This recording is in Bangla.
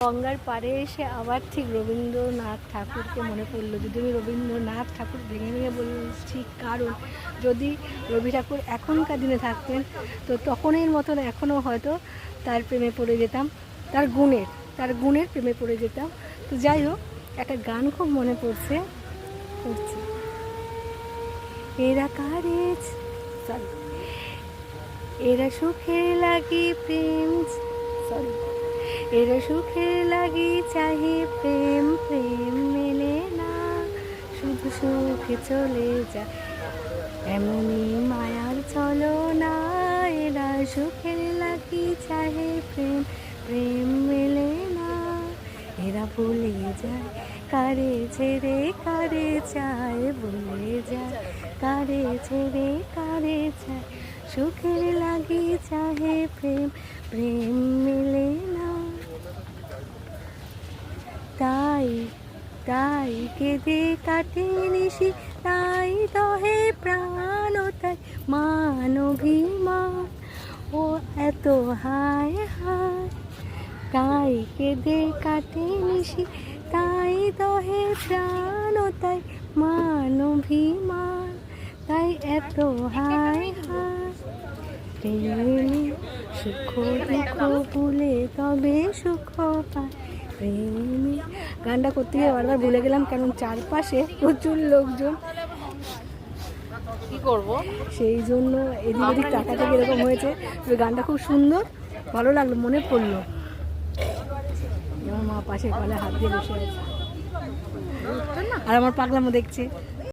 গঙ্গার পাড়ে এসে আবার ঠিক রবীন্দ্রনাথ ঠাকুরকে মনে পড়লো। যদি আমি রবীন্দ্রনাথ ঠাকুর ভেঙে ভেঙে বলছি, কারণ যদি রবি ঠাকুর এখনকার দিনে থাকতেন তো তখনের মতন এখনও হয়তো তার প্রেমে পড়ে যেতাম, তার গুণের প্রেমে পড়ে যেতাম। তো যাই হোক, একটা গান খুব মনে পড়ছে, এরা কারেজ সরি এরা সুখের লাগি প্রেম সরি এরা সুখের লাগি চাহি প্রেম, প্রেম মেলে না, শুধু সুখে চলে যা, এমনই মায়ার চলো না। এরা সুখের লাগি চাহে প্রেম, প্রেম মেলে না, এরা ভুলে যায় কারে ছেড়ে কারে চায়, ভুলে যায় কারে ছেড়ে কারে চায়, সুখের লাগি চাহে প্রেম, প্রেম মেলে না। তাই তাই কেঁদে কাটে নিশি, তাই দহে প্রাণ, তাই মানভিমান ও এত হায় হায়। তাই কেঁদে কাটে নিশি, তাই দহে প্রাণ, তাই মানভিমান, তাই এত হায় হায়। প্রেমে সুখ দুঃখ ভুলে তবে সুখ পায়, প্রেমে। গানটা করতে গিয়ে বারবার ভুলে গেলাম, কারণ চারপাশে প্রচুর লোকজন, কি করব সেই জন্য এদিক ওদিক টাকা থেকে এরকম হয়েছে। ওই গানটা খুব সুন্দর, ভালো লাগলো, মনে পড়লো। আমার মা পাশে কলে হাত দিয়ে বসে আছে আর আমার পাগলামো দেখছে।